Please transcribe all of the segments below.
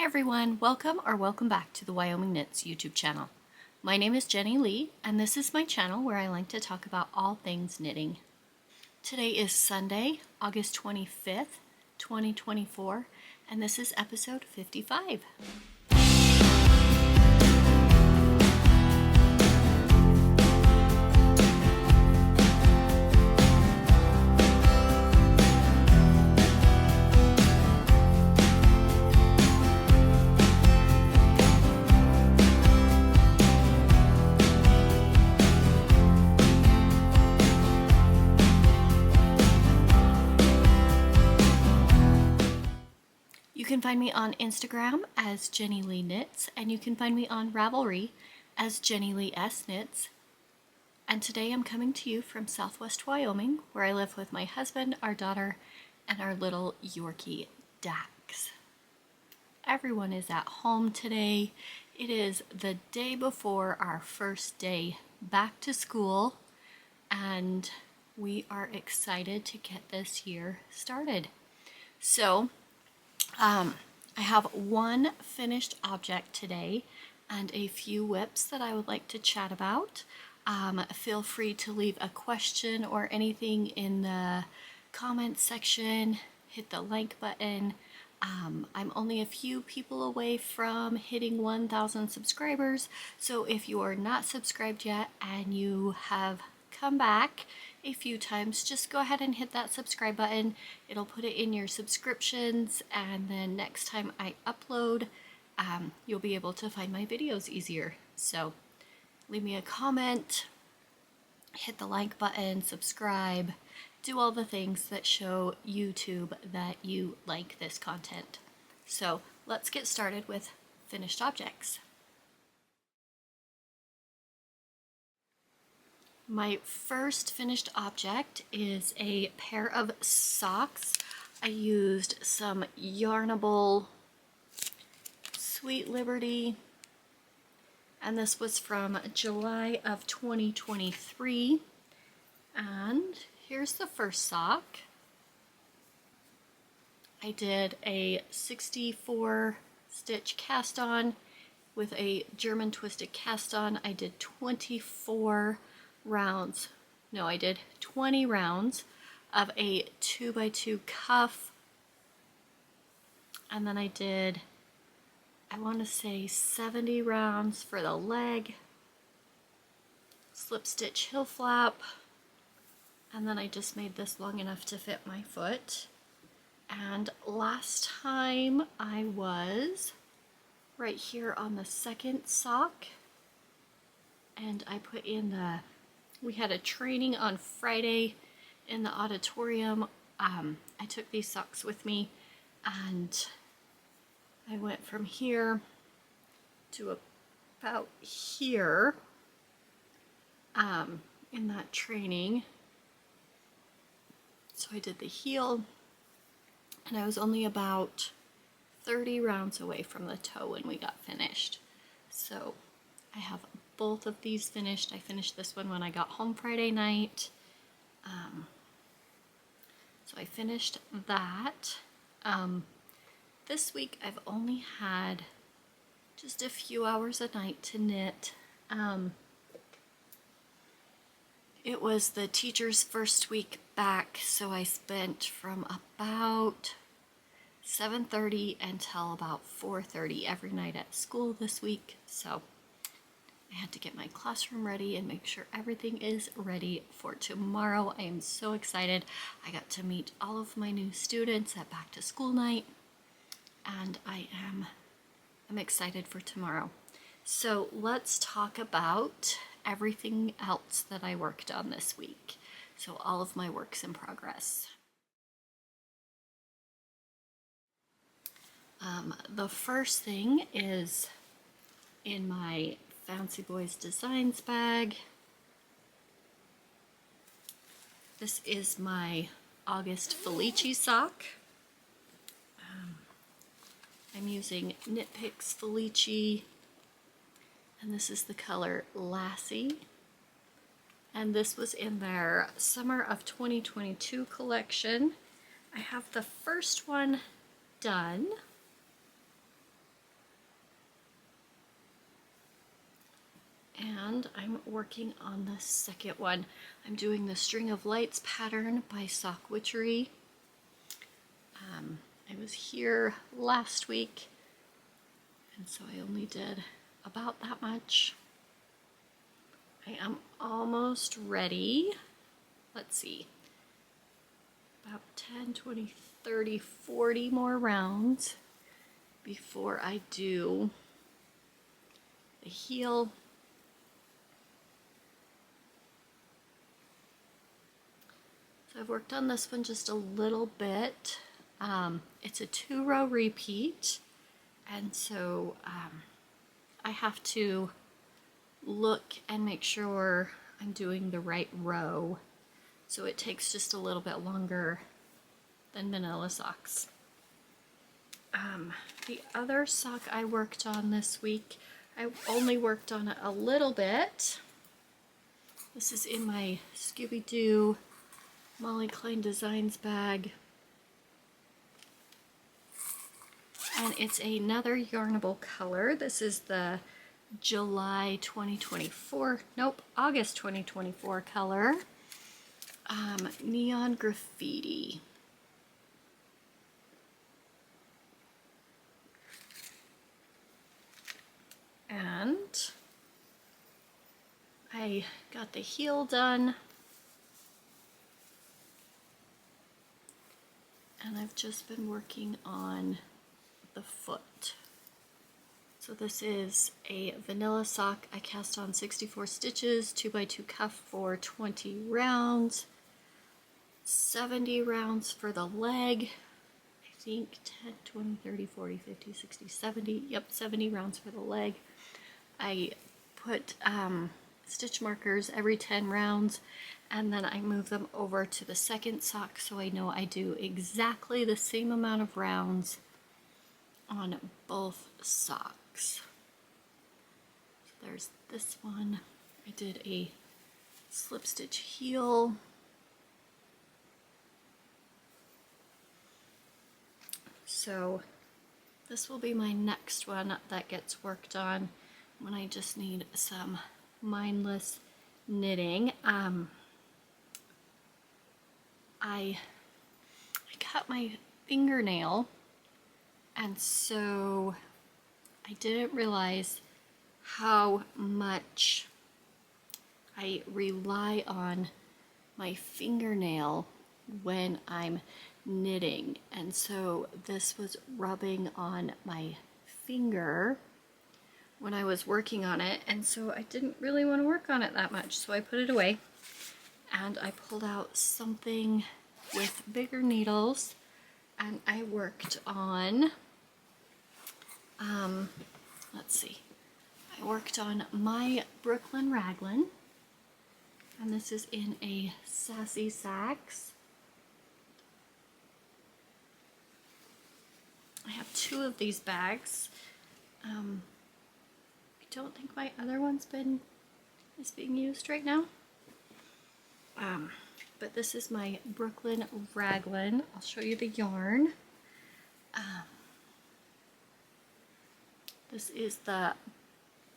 Hi everyone, welcome back to the Wyoming Knits YouTube channel. My name is Jenny Lee and this is my channel where I like to talk about all things knitting. Today is Sunday, August 25th, 2024, and this is episode 55. You can find me on Instagram as Jenny Lee Knits, and you can find me on Ravelry as Jenny Lee S Knits. And today I'm coming to you from Southwest Wyoming, where I live with my husband, our daughter, and our little Yorkie Dax. Everyone is at home today. It is the day before our first day back to school, and we are excited to get this year started. So, I have one finished object today and a few whips that I would like to chat about. Feel free to leave a question or anything in the comments section. Hit the like button. I'm only a few people away from hitting 1,000 subscribers, so if you are not subscribed yet and you have come back a few times, just go ahead and hit that subscribe button. It'll put it in your subscriptions, and then next time I upload, you'll be able to find my videos easier. So leave me a comment, hit the like button, subscribe, do all the things that show YouTube that you like this content. So let's get started with finished objects. My first finished object is a pair of socks. I used some Yarnable Sweet Liberty, and this was from July of 2023. And here's the first sock. I did a 64 stitch cast on with a German twisted cast on. I did 24 rounds. No, I did 20 rounds of a 2x2 cuff, and then I did, I want to say 70 rounds for the leg, slip stitch heel flap, and then I just made this long enough to fit my foot. And last time I was right here on the second sock, and I put in we had a training on Friday in the auditorium. I took these socks with me and I went from here to about here in that training. So I did the heel, and I was only about 30 rounds away from the toe when we got finished. So I have both of these finished. I finished this one when I got home Friday night. So I finished that. This week I've only had just a few hours a night to knit. It was the teacher's first week back, so I spent from about 7:30 until about 4:30 every night at school this week. So I had to get my classroom ready and make sure everything is ready for tomorrow. I am so excited. I got to meet all of my new students at back to school night, and I'm excited for tomorrow. So let's talk about everything else that I worked on this week. So all of my works in progress. The first thing is in my Fancy Boys Designs bag. This is my August Felici sock. I'm using Knit Picks Felici, and this is the color Lassie. And this was in their Summer of 2022 collection. I have the first one done. and I'm working on the second one. I'm doing the String of Lights pattern by Witchery. I was here last week, and so I only did about that much. I am almost ready. Let's see, about 10, 20, 30, 40 more rounds before I do the heel. So I've worked on this one just a little bit. It's a 2-row repeat, and so I have to look and make sure I'm doing the right row. So it takes just a little bit longer than vanilla socks. The other sock I worked on this week, I only worked on it a little bit. This is in my Scooby Doo Molly Klein Designs bag. And it's another Yarnable color. This is the July 2024, nope, August 2024 color. Neon Graffiti. And I got the heel done. And I've just been working on the foot. So this is a vanilla sock. I cast on 64 stitches, 2x2 cuff for 20 rounds, 70 rounds for the leg. I think 10, 20, 30, 40, 50, 60, 70. Yep, 70 rounds for the leg. I put stitch markers every 10 rounds, and then I move them over to the second sock so I know I do exactly the same amount of rounds on both socks. So there's this one. I did a slip stitch heel. So this will be my next one that gets worked on when I just need some mindless knitting. I cut my fingernail, and so I didn't realize how much I rely on my fingernail when I'm knitting, and so this was rubbing on my finger when I was working on it, and so I didn't really want to work on it that much, so I put it away, and I pulled out something with bigger needles, and I worked on let's see, I worked on my Brooklyn Raglan, and this is in a Sassy Sacks. I have 2 of these bags. I don't think my other one's is being used right now. But this is my Brooklyn Raglan. I'll show you the yarn. This is the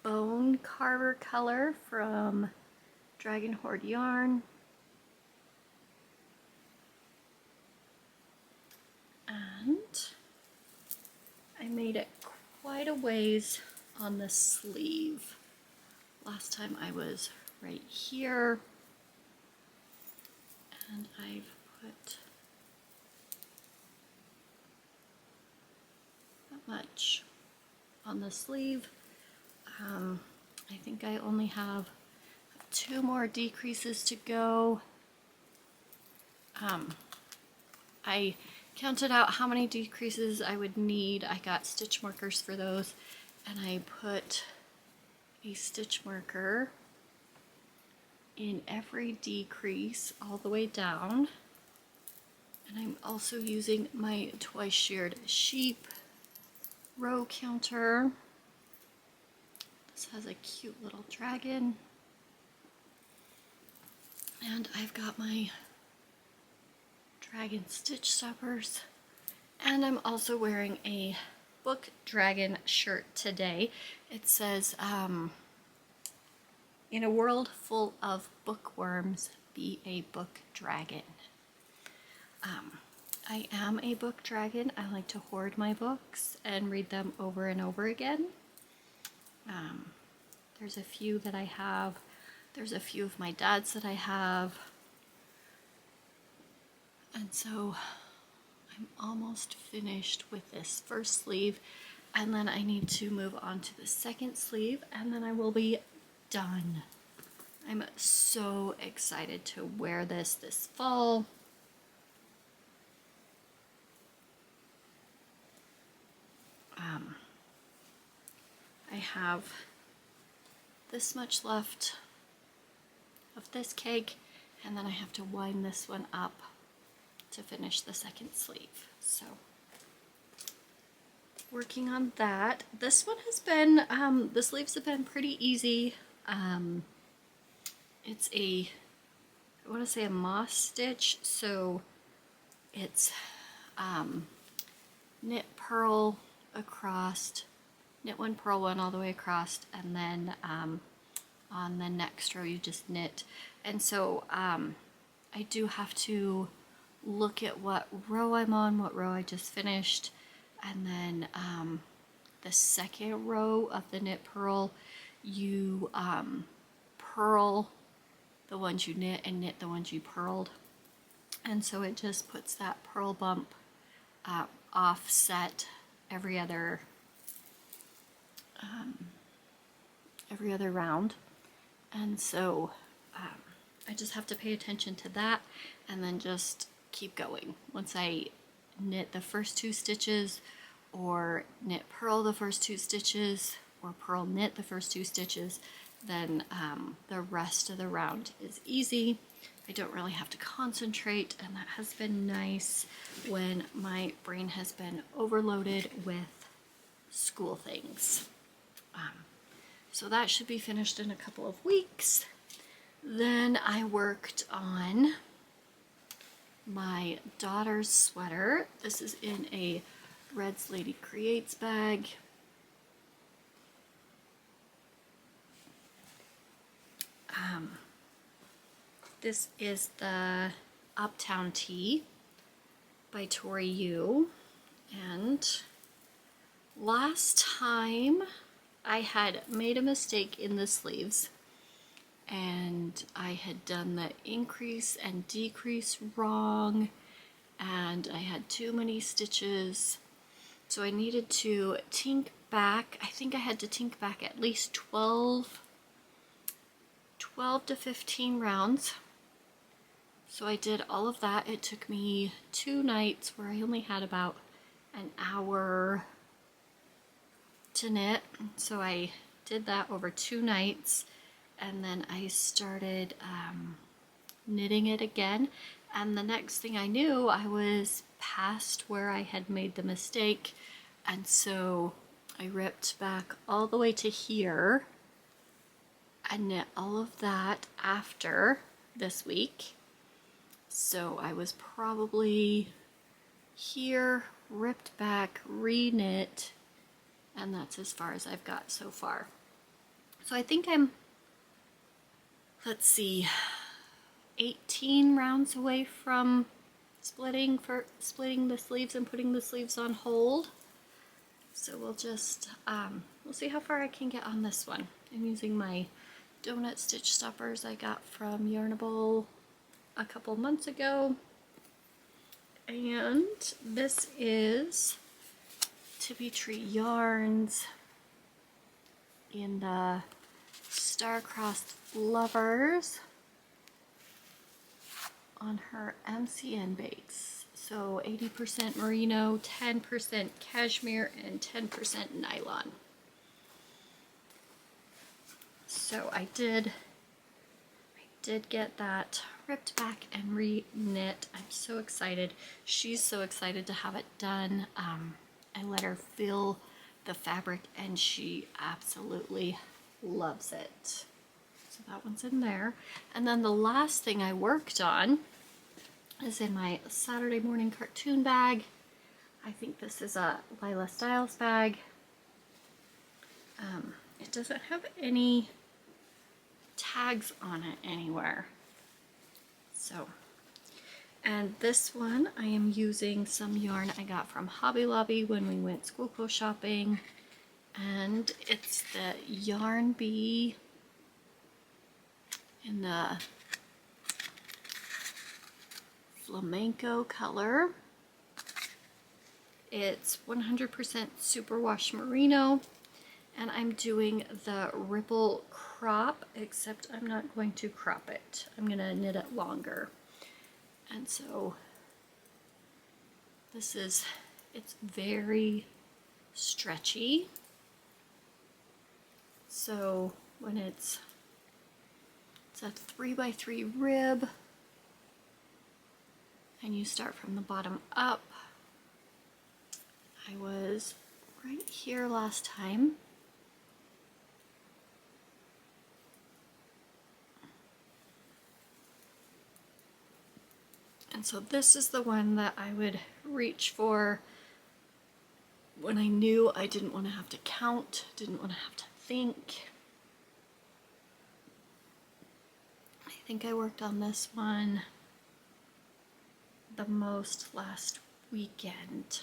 Bone Carver color from Dragon Hoard yarn. And I made it quite a ways on the sleeve. Last time I was right here, and I've put that much on the sleeve. I think I only have 2 more decreases to go. I counted out how many decreases I would need. I got stitch markers for those, and I put a stitch marker in every decrease all the way down. And I'm also using my twice sheared sheep row counter. This has a cute little dragon. And I've got my dragon stitch stoppers. And I'm also wearing a book dragon shirt today. It says In a world full of bookworms, be a book dragon. I am a book dragon. I like to hoard my books and read them over and over again. There's a few that I have. There's a few of my dad's that I have. And so I'm almost finished with this first sleeve, and then I need to move on to the second sleeve, and then I will be done. I'm so excited to wear this fall. I have this much left of this cake, and then I have to wind this one up to finish the second sleeve. So working on that. This one has been, the sleeves have been pretty easy. It's I want to say a moss stitch, so it's knit purl across, knit one, purl one all the way across, and then on the next row you just knit. And so I do have to look at what row I'm on, what row I just finished, and then the second row of the knit purl, you purl the ones you knit and knit the ones you purled, and so it just puts that purl bump offset every other round. And so I just have to pay attention to that and then just keep going. Once I knit the first 2 stitches, or knit purl the first 2 stitches, or purl knit the first 2 stitches, then the rest of the round is easy. I don't really have to concentrate, and that has been nice when my brain has been overloaded with school things. So that should be finished in a couple of weeks. Then I worked on my daughter's sweater. This is in a Redsldycreats bag. This is the Uptown Tea by Tori Yu, and last time I had made a mistake in the sleeves, and I had done the increase and decrease wrong, and I had too many stitches, so I needed to tink back. I think I had to tink back at least 12 to 15 rounds. So I did all of that. It took me 2 nights where I only had about an hour to knit. So I did that over 2 nights, and then I started knitting it again. And the next thing I knew, I was past where I had made the mistake. And so I ripped back all the way to here and knit all of that after this week. So I was probably here, ripped back, re-knit, and that's as far as I've got so far. So I think I'm, let's see, 18 rounds away from splitting the sleeves and putting the sleeves on hold. So we'll just, we'll see how far I can get on this one. I'm using my donut stitch stoppers I got from Yarnable a couple months ago, and this is Tippy Tree Yarns in the Star-Crossed Lovers on her MCN base. So 80% merino, 10% cashmere, and 10% nylon. So I did get that ripped back and re-knit. I'm so excited. She's so excited to have it done. I let her feel the fabric and she absolutely loves it. So that one's in there. And then the last thing I worked on is in my Saturday morning cartoon bag. I think this is a Lila Styles bag. It doesn't have any tags on it anywhere. So, and this one I am using some yarn I got from Hobby Lobby when we went Schoolco shopping, and it's the Yarn Bee in the Flamenco color. It's 100% superwash merino, and I'm doing the ripple crop, except I'm not going to crop it. I'm going to knit it longer. And so this is, it's very stretchy. So when it's a 3x3 rib, and you start from the bottom up. I was right here last time. And so this is the one that I would reach for when I knew I didn't want to have to count, didn't want to have to think. I think I worked on this one the most last weekend.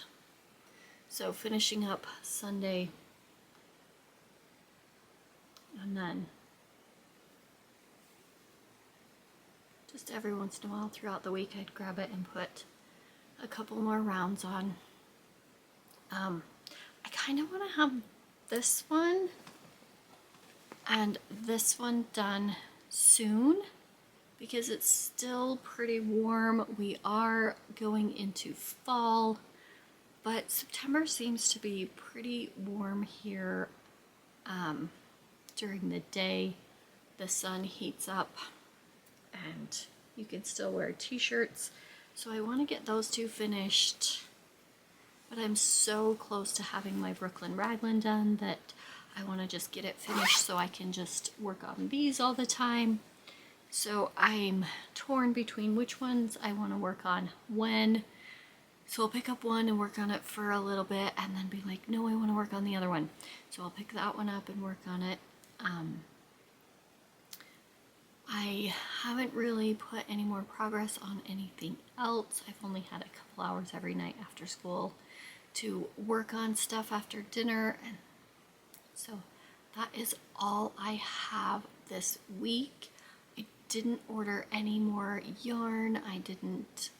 So finishing up Sunday, and then just every once in a while throughout the week I'd grab it and put a couple more rounds on. I kind of want to have this one and this one done soon because it's still pretty warm. We are going into fall, but September seems to be pretty warm here during the day. The sun heats up and you can still wear t-shirts. So I want to get those two finished, but I'm so close to having my Brooklyn Raglan done that I want to just get it finished so I can just work on these all the time. So I'm torn between which ones I want to work on when. So I'll pick up one and work on it for a little bit and then be like, no, I want to work on the other one. So I'll pick that one up and work on it. I haven't really put any more progress on anything else. I've only had a couple hours every night after school to work on stuff after dinner, and so that is all I have this week. I didn't order any more yarn. I didn't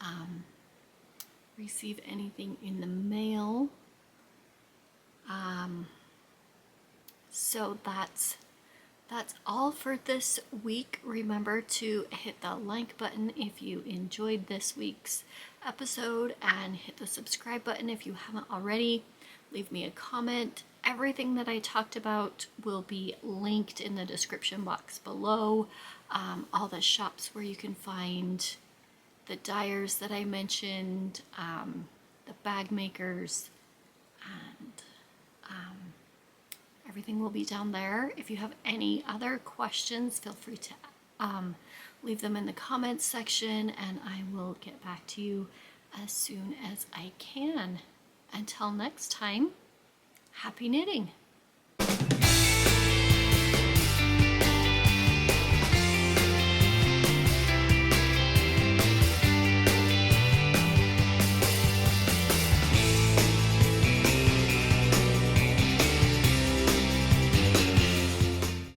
receive anything in the mail. So that's all for this week. Remember to hit the like button if you enjoyed this week's episode, and hit the subscribe button if you haven't already. Leave me a comment. Everything that I talked about will be linked in the description box below. All the shops where you can find the dyers that I mentioned, the bag makers, and everything will be down there. If you have any other questions, feel free to leave them in the comments section, and I will get back to you as soon as I can. Until next time, happy knitting!